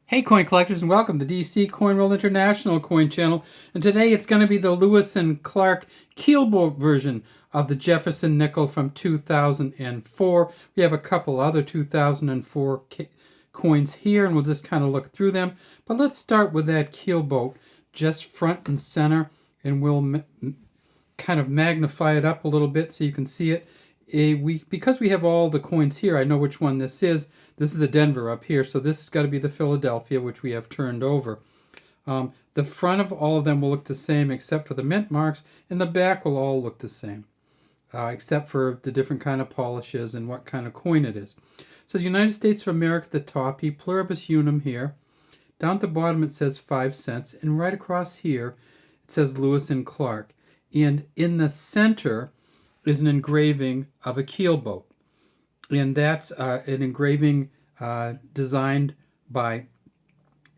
Hey coin collectors, and welcome to DC Coin Roll International Coin Channel. And today it's going to be the Lewis and Clark Keelboat version of the Jefferson nickel from 2004. We have a couple other 2004 coins here, and we'll just kind of look through them. But let's start with that Keelboat just front and center, and we'll kind of magnify it up a little bit so you can see it. Because we have all the coins here, I know which one this is. This is the Denver up here, so this has got to be the Philadelphia, which we have turned over. The front of all of them will look the same except for the mint marks, and the back will all look the same, except for the different kind of polishes and what kind of coin it is. It says United States of America at the top, E pluribus unum here. Down at the bottom it says 5 cents, and right across here it says Lewis and Clark. And in the center is an engraving of a keelboat. And that's an engraving designed by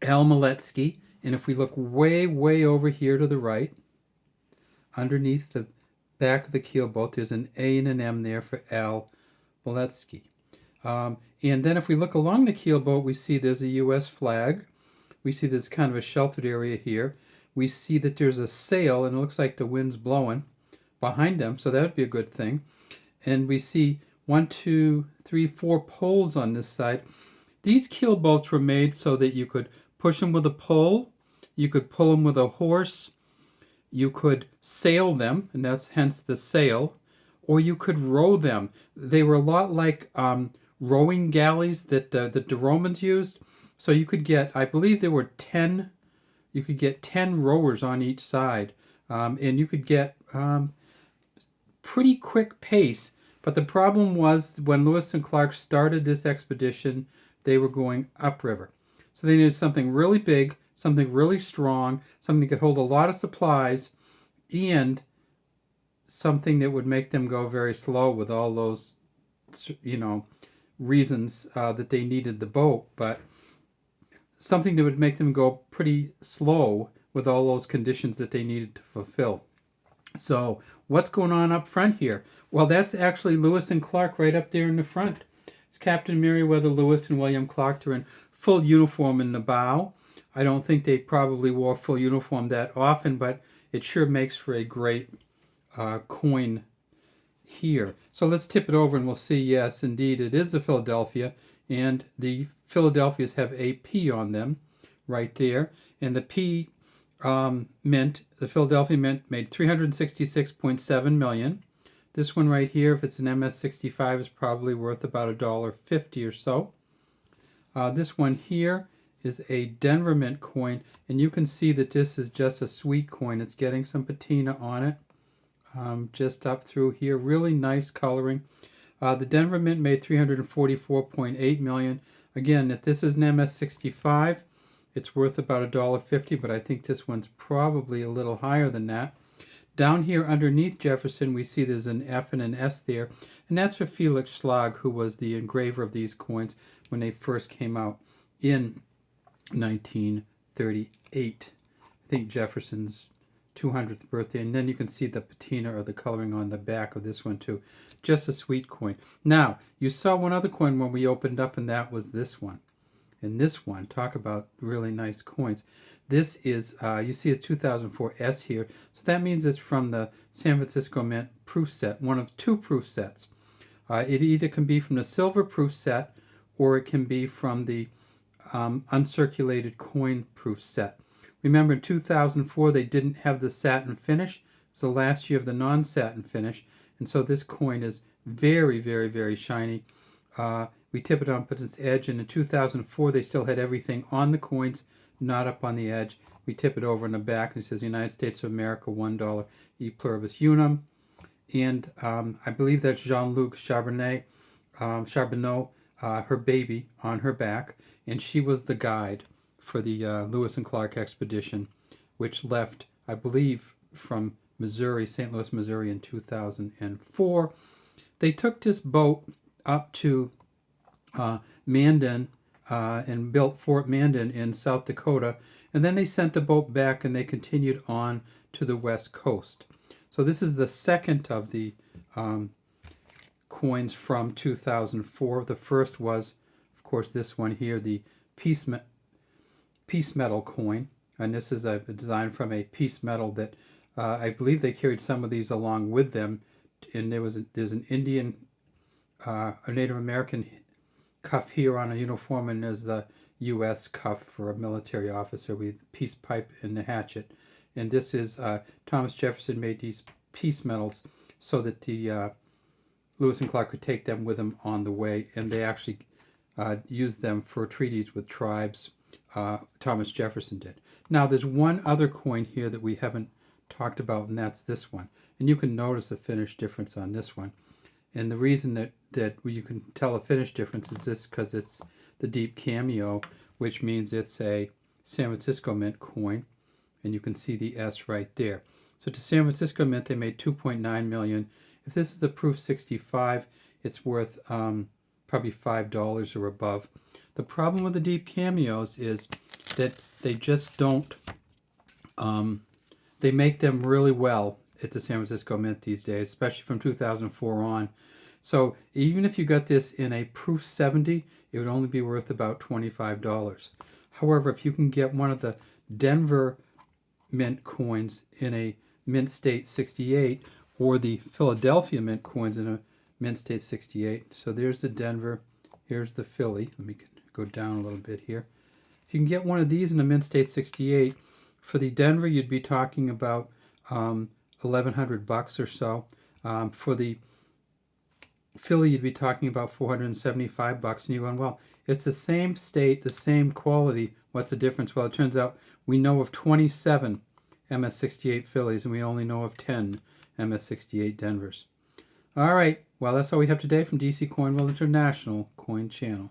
Al Maletsky. And if we look way, way over here to the right, underneath the back of the keelboat, there's an A and an M there for Al Maletsky. And then if we look along the keelboat, we see there's a U.S. flag. We see there's kind of a sheltered area here. We see that there's a sail, and it looks like the wind's blowing behind them, so that would be a good thing. And we see 1, 2, 3, 4 poles on this side. These keelboats were made so that you could push them with a pole, you could pull them with a horse, you could sail them, and that's hence the sail, or you could row them. They were a lot like rowing galleys that the Romans used. So you could get, I believe there were 10, you could get 10 rowers on each side, and you could get pretty quick pace. But the problem was when Lewis and Clark started this expedition, they were going upriver. So they needed something really big, something really strong, something that could hold a lot of supplies, and something that would make them go very slow with all those, reasons that they needed the boat. But something that would make them go pretty slow with all those conditions that they needed to fulfill. So what's going on up front here? Well, that's actually Lewis and Clark right up there in the front. It's Captain Meriwether Lewis and William Clark. They're in full uniform in the bow. I don't think they probably wore full uniform that often, but it sure makes for a great coin here. So let's tip it over and we'll see, yes, indeed, it is the Philadelphia, and the Philadelphias have a P on them right there. And the P mint, the Philadelphia mint, made 366.7 million. This one right here, if it's an MS65, is probably worth about $1.50 or so. This one here is a Denver mint coin, and you can see that this is just a sweet coin. It's getting some patina on it, just up through here. Really nice coloring. The Denver mint made 344.8 million. Again, if this is an MS65, it's worth about $1.50, but I think this one's probably a little higher than that. Down here underneath Jefferson, we see there's an F and an S there, and that's for Felix Schlag, who was the engraver of these coins when they first came out in 1938. I think Jefferson's 200th birthday, and then you can see the patina or the coloring on the back of this one too. Just a sweet coin. Now, you saw one other coin when we opened up, and that was this one. And this one, talk about really nice coins. This is, you see a 2004 S here, so that means it's from the San Francisco Mint proof set, one of 2 proof sets. It either can be from the silver proof set, or it can be from the uncirculated coin proof set. Remember, in 2004, they didn't have the satin finish. It's the last year of the non-satin finish, and so this coin is very, very, very shiny. We tip it on, put its edge, and in 2004 they still had everything on the coins, not up on the edge. We tip it over in the back, and it says United States of America, $1, E pluribus unum. And I believe that's Jean-Luc Charbonneau, her baby, on her back, and she was the guide for the Lewis and Clark expedition, which left, I believe, from Missouri, St. Louis, Missouri in 2004. They took this boat up to Mandan and built Fort Mandan in South Dakota, and then they sent the boat back and they continued on to the west coast. So this is the second of the coins from 2004. The first was, of course, this one here, the peace piece metal coin, and this is a design from a piece metal that I believe they carried some of these along with them, and there's an Indian, a Native American cuff here on a uniform, and there's the U.S. cuff for a military officer with peace pipe and the hatchet. And this is Thomas Jefferson made these piece medals so that the Lewis and Clark could take them with them on the way, and they actually used them for treaties with tribes. Thomas Jefferson did. Now there's one other coin here that we haven't talked about, and that's this one. And you can notice the finish difference on this one. And the reason that you can tell a finish difference is this, because it's the deep cameo, which means it's a San Francisco Mint coin, and you can see the S right there. So to San Francisco Mint, they made $2.9 million. If this is the proof 65, it's worth probably $5 or above. The problem with the deep cameos is that they just don't, they make them really well at the San Francisco Mint these days, especially from 2004 on. So even if you got this in a proof 70, it would only be worth about $25. However, if you can get one of the Denver Mint coins in a Mint State 68, or the Philadelphia Mint coins in a Mint State 68. So there's the Denver, here's the Philly. Let me go down a little bit here. If you can get one of these in a Mint State 68, for the Denver you'd be talking about $1,100 or so. For the Philly you'd be talking about $475, and you're going, well, it's the same state, the same quality. What's the difference? Well, it turns out we know of 27 MS68 Phillies, and we only know of 10 MS68 Denvers. All right, well, that's all we have today from DC Coin World International Coin Channel.